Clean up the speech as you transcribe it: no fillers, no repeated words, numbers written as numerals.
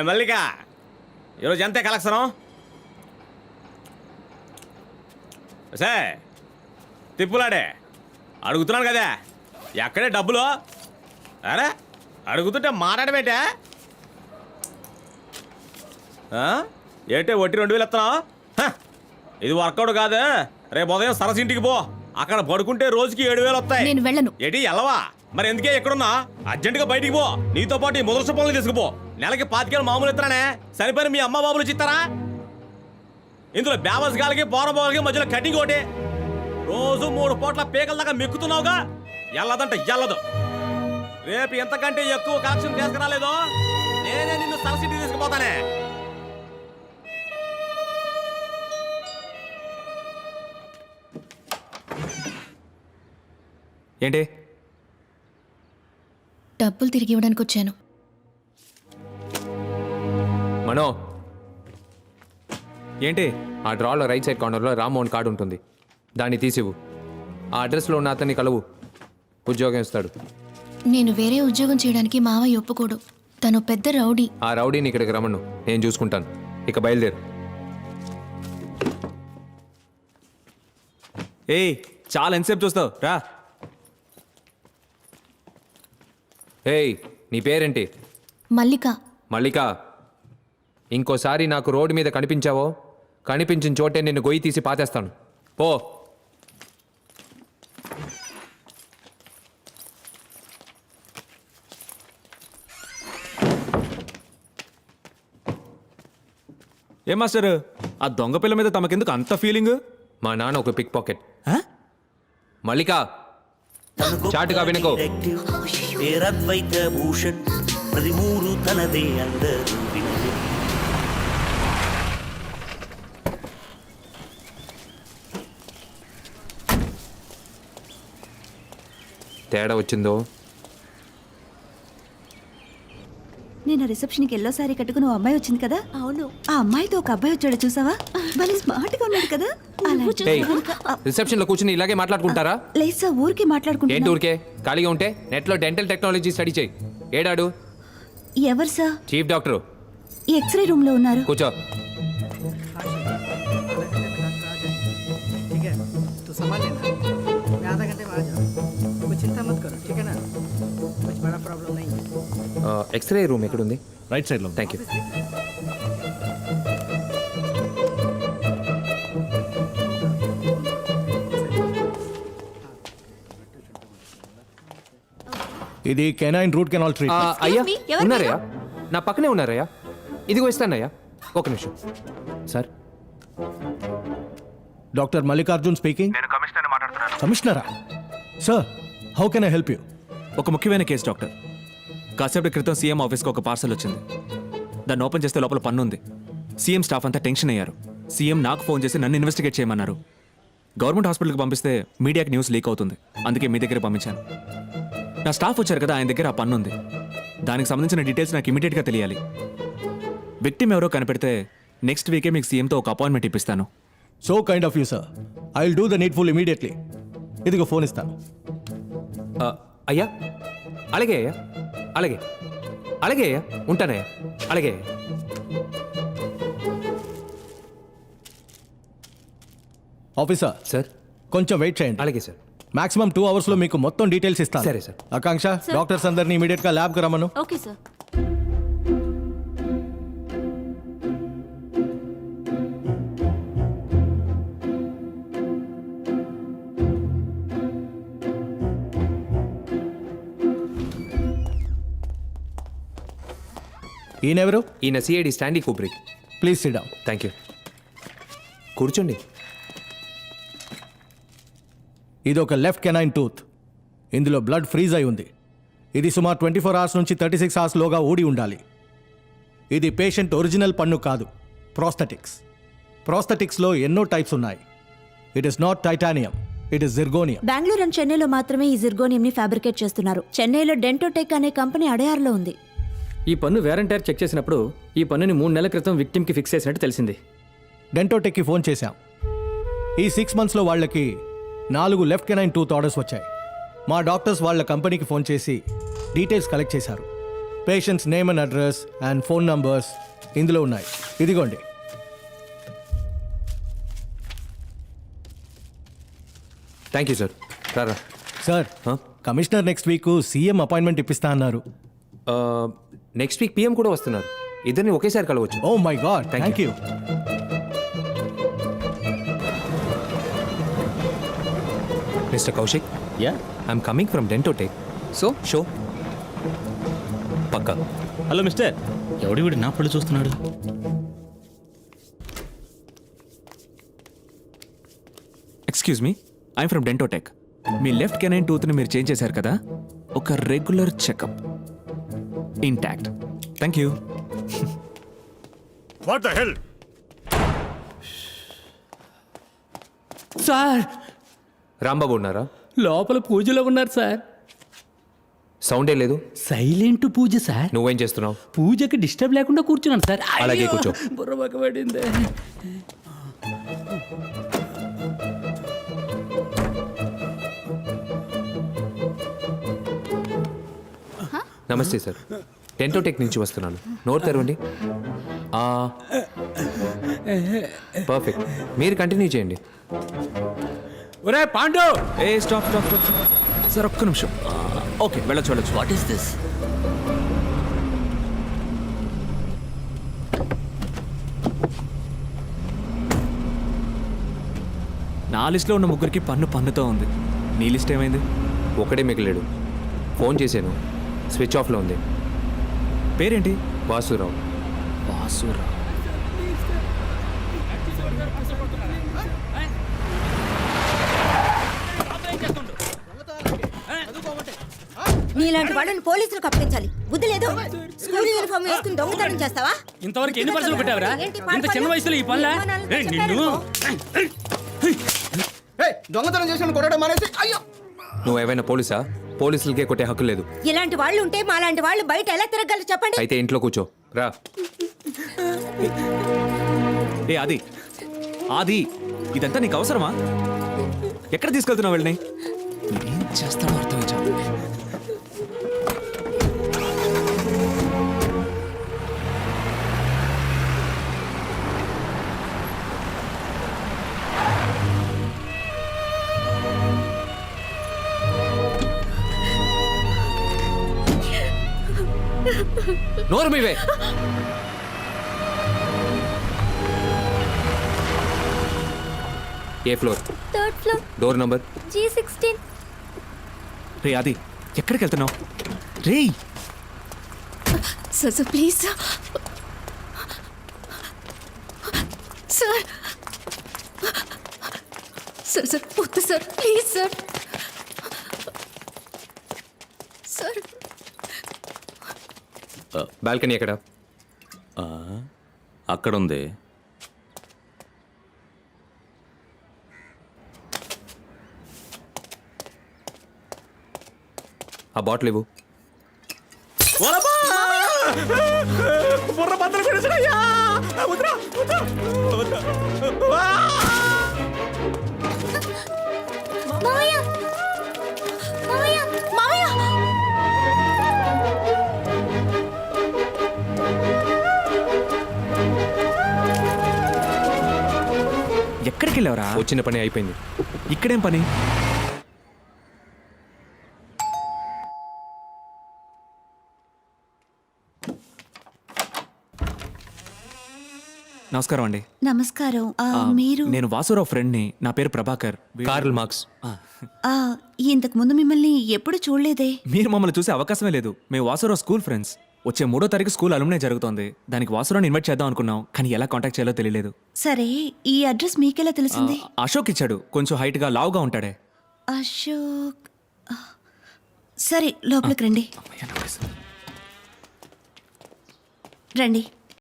మల్లిక ఈరోజు ఎంతే కలెక్షను సే తిప్పులాడే అడుగుతున్నాను కదా ఎక్కడే డబ్బులు అరే అడుగుతుంటే మాట్లాడబెట్టా ఏంటే వట్టి 2000 ఇస్తున్నావు ఇది వర్కౌట్ కాదు రేపు ఉదయం సరస్సు ఇంటికి పో అక్కడ పడుకుంటే రోజుకి 7000 వస్తాయి నేను వెళ్ళను ఏంటి ఎల్లవా మరి ఎందుకే ఎక్కడున్నా అర్జెంటుగా బయటికి పో నీతో పాటు ఈ ముదర్శ పనులు తీసుకుపో నెలకి 25,000 మామూలు ఇస్తానే సరిపోయిన మీ అమ్మ బాబులు ఇస్తారా ఇందులో బేవస్ గాలికి పోరబోలకి మధ్యలో కటింగ్ ఒకటి రోజు 3 పూట్ల పీకల దాకా మెక్కుతున్నావుగా ఎల్లదంటే ఎల్లదు రేపు ఎంతకంటే ఎక్కువ కలెక్షన్ తీసుకురాలేదో నేనే నిన్ను సరస్సు తీసుకుపోతానే ఏంటి డబ్బులు తిరిగి ఇవ్వడానికి వచ్చాను. మనో ఏంటి ఆ డ్రాలో రైట్ సైడ్ కార్నర్లో రామ్మోహన్ కార్డు ఉంటుంది, దాన్ని తీసివు. ఆ అడ్రస్లో ఉన్న అతన్ని కలువు, ఉద్యోగం ఇస్తాడు. నేను వేరే ఉద్యోగం చేయడానికి మావయ్య ఒప్పుకోడు, తను పెద్ద రౌడీ. ఆ రౌడీని ఇక్కడికి రమ్మను, నేను చూసుకుంటాను. ఇక బయలుదేరు. ఏయ్ చాలా ఎంతసేపు చూస్తావు రా. ఏయ్ నీ పేరేంటి? మల్లిక. మల్లిక, ఇంకోసారి నాకు రోడ్డు మీద కనిపించావో కనిపించిన చోటే నిన్ను గొయ్యి తీసి పాతేస్తాను. పో. ఏ మాస్టర్ ఆ దొంగ పిల్ల మీద తమకెందుకు అంత ఫీలింగ్? మా నాన్న ఒక పిక్ పాకెట్. మల్లిక చాటుగా వినుకో. పేరద్వైత భూషణ్ ప్రతిమూరు తనదే అందరూ వినదే. తేడా వచ్చిందో? నేను రిసెప్షన్కి ఎల్లో సారీ కట్టుకుని ఓ అమ్మాయి వచ్చింది కదా. అవును, ఆ అమ్మాయితో ఒక అబ్బాయి వచ్చాడు, చూసావా? భలే స్మార్ట్ గా ఉన్నాడు కదా. రిసెప్షన్ లో కూర్చుని ఇలాగే మాట్లాడుకుంటారా? లేదు సార్, ఊరికే ఏంటి మాట్లాడుకుంటున్నా. ఊరికే? ఖాళీగా ఉంటే నెట్ లో డెంటల్ టెక్నాలజీ స్టడీ చేయి. ఏడాడు? ఎవరు సార్? Chief doctor. ఈ ఎక్స్రే రూమ్ లో ఉన్నారు. కూర్చో. तो संभाल लेना, मैं आधा घंटे में आ जाऊँ, कोई चिंता मत करो, ठीक है ना? कुछ बड़ा प्रॉब्लम नहीं है. ఎక్స్రే రూమ్ ఎక్కడుంది? రైట్ సైడ్ లో. Thank you. ఇది కెనైన్ రూట్ కెనాల్ ట్రీట్మెంట్. అయ్యా me, ఎవరు ఉన్నారయ్యా, నా పక్కనే ఉన్నారయ్యా. ఇదిగో ఇస్తానయ్యా, ఒక నిమిషం. Sir, doctor Mallikarjun speaking. నేను కమిషనర్ మాట్లాడుతున్నాను. కమిషనరా? Sir, how can I help you? ఒక ముఖ్యమైన కేసు డాక్టర్. కాసేపటి క్రితం సీఎం ఆఫీస్కి ఒక పార్సల్ వచ్చింది. దాన్ని ఓపెన్ చేస్తే లోపల పన్ను ఉంది. సీఎం స్టాఫ్ అంతా టెన్షన్ అయ్యారు. సీఎం నాకు ఫోన్ చేసి నన్ను ఇన్వెస్టిగేట్ చేయమన్నారు. గవర్నమెంట్ హాస్పిటల్కి పంపిస్తే మీడియాకి న్యూస్ లీక్ అవుతుంది, అందుకే మీ దగ్గర పంపించాను. నా స్టాఫ్ వచ్చారు కదా, ఆయన దగ్గర ఆ పన్ను ఉంది. దానికి సంబంధించిన డీటెయిల్స్ నాకు ఇమీడియట్గా తెలియాలి. విక్టిమ్ ఎవరో కనిపెడితే నెక్స్ట్ వీకే మీకు సీఎంతో ఒక అపాయింట్మెంట్ ఇప్పిస్తాను. So kind of you sir. I will do the needful immediately. ఇదిగో ఫోన్ ఇస్తాను. అయ్యా అలాగే అయ్యా, అలాగే అలాగే అయ్యా, ఉంటానయ్యా, అలాగే. Officer sir. కొంచెం వెయిట్ చేయండి. అలాగే సార్. మాక్సిమం 2 hours లో మీకు మొత్తం డీటెయిల్స్ ఇస్తాను. సరే సార్. ఆకాంక్ష, డాక్టర్స్ అందరినీ ఇమీడియట్ గా ల్యాబ్ కి రమ్మను. Okay sir. ఈయనెవరు? ఈయన CID Stanley Kubrick. Please sit down. Thank you. కూర్చోండి. ఇది ఒక లెఫ్ట్ కెనైన్ టూత్. ఇందులో బ్లడ్ ఫ్రీజ్ అయి ఉంది. ఇది సుమారు 24 hours నుంచి 36 hours లోగా ఊడి ఉండాలి. ఇది పేషెంట్ ఒరిజినల్ పన్ను కాదు, ప్రోస్థెటిక్స్. ప్రోస్థెటిక్స్లో ఎన్నో టైప్స్ ఉన్నాయి. It is not titanium, it is zirconium. Bengaluru and చెన్నైలో మాత్రమే ఈ జిర్గోనియం ని ఫ్యాబ్రికేట్ చేస్తున్నారు. చెన్నైలో డెంటోటెక్ అనే కంపెనీ అడయార్లో ఉంది. ఈ పన్ను వేరంటైర్ చెక్ చేసినప్పుడు ఈ పన్నుని 3 నెలల క్రితం విక్టిమ్కి ఫిక్స్ చేసినట్టు తెలిసింది. డెంటోటెక్కి ఫోన్ చేశాం. ఈ 6 monthsలో వాళ్ళకి 4 లెఫ్ట్ కెనైన్ టూత్ ఆర్డర్స్ వచ్చాయి. మా డాక్టర్స్ వాళ్ళ కంపెనీకి ఫోన్ చేసి డీటెయిల్స్ కలెక్ట్ చేశారు. Patients name and address and phone numbers ఇందులో ఉన్నాయి. ఇదిగోండి. Thank you sir. రారా. Sir, commissioner next week CM appointment ఇప్పిస్తా అన్నారు. నెక్స్ట్ వీక్ పిఎం కూడా వస్తున్నారు. ఇద్దరిని ఒకేసారి కలవచ్చు. Oh my god, Thank thank you. Mister Kaushik, yeah I'm coming from Dentotech. So show పక్కా. హలో మిస్టర్, ఎవడి వీడు నా పళ్ళు చూస్తున్నాడు? Excuse me, I'm from Dentotech. మీ లెఫ్ట్ కెనైన్ టూత్ని మీరు చేంజ్ చేశారు కదా, ఒక regular checkup intact. Thank you. What the hell? Sir Rambabu ఉన్నారా? లోపల పూజలో ఉన్నారు సార్. సౌండే లేదు. సైలెంట్ పూజ సార్. నువ్వేం చేస్తున్నావు? పూజకి డిస్టర్బ్ లేకుండా కూర్చున్నాను సార్. అలాగే అయ్యో, కూర్చో. బుర్ర పక్కబడిందే. నమస్తే సార్, డెంటోటెక్ నుంచి వస్తున్నాను. నోరు తెరవండి. పర్ఫెక్ట్, మీరు కంటిన్యూ చేయండి. ఒరే పాండు, ఏ స్టాప్ స్టాప్ స్టాప్. సార్ ఒక్క నిమిషం. ఓకే, వెళ్ళొచ్చు వెళ్ళొచ్చు. What is this? నా లిస్ట్లో ఉన్న ముగ్గురికి పన్నుతో ఉంది. నీ లిస్ట్ ఏమైంది? ఒకడే మిగిలాడు. ఫోన్ చేశాను, స్విచ్ ఆఫ్లో ఉంది. పేరేంటి? వాసురావు. వాసురా. నీలాంటి వాళ్ళని పోలీసులకు అప్పగించాలి. బుద్ధి లేదు. స్కూల్ యూనిఫామ్ వేసుకుని దొంగతనం చేస్తావా? ఇంతవరకు ఎన్ని పర్సులు పెట్టావురా? ఏంటి ఇంత చిన్న వయసులో ఈ పనులా? నిన్ను దొంగతనం చేసిన కొట్టడం మానేసి అయ్యో నువ్వు ఏమైనా పోలీసా? పోలీసులకే కొట్టే హక్కు లేదు. ఇలాంటి వాళ్ళు ఉంటే మాలాంటి వాళ్ళు బయట ఎలా తిరగలరు చెప్పండి. అయితే ఇంట్లో కూర్చో. రా. ఏ ఆది, ఆది, ఇదంతా నీకు అవసరమా? ఎక్కడ తీసుకెళ్తున్నావు వెళ్ళని? ఏం చేస్తాడో అర్థం. నోరు మీవే. ఏ floor? Third floor, door number? G16. రే ఆది, ఎక్కడికి వెళ్తున్నావు? రే sir sir please sir. Sir sir sir వద్దు sir, please sir. Sir balcony ఎక్కడ? అక్కడ ఉంది. ఆ బాటిల్ ఇవ్వు. బుర్ర బద్దలు కొట్టేసాడయ్యా. వద్దురా, వద్దురా, వద్దురా. మావయ్య, మావయ్య, మావయ్య. ఎక్కడికి వెళ్ళావురా? వచ్చిన పని అయిపోయింది. ఇక్కడేం పని? నమస్కారం అండి. నమస్కారం. మీరు నేను వాసురావు ఫ్రెండ్ని. నా పేరు ప్రభాకర్. Karl Marx. ఇంతకు ముందు మిమ్మల్ని ఎప్పుడు చూడలేదే. మీరు మమ్మల్ని చూసే అవకాశమే లేదు. మేము వాసురావు స్కూల్ ఫ్రెండ్స్. వచ్చే 3వ తారీఖు స్కూల్ అలుమ్నే జరుగుతోంది. దానికి వాసురావుని ఇన్వైట్ చేద్దాం అనుకున్నాం, కానీ ఎలా కాంటాక్ట్ చేయాలో తెలియలేదు. సరే, ఈ అడ్రస్ మీకెలా తెలిసింది? అశోక్ ఇచ్చాడు. కొంచెం హైట్గా లావుగా ఉంటాడే. అశోక్. సరే, లోపలికి రండి. రండి.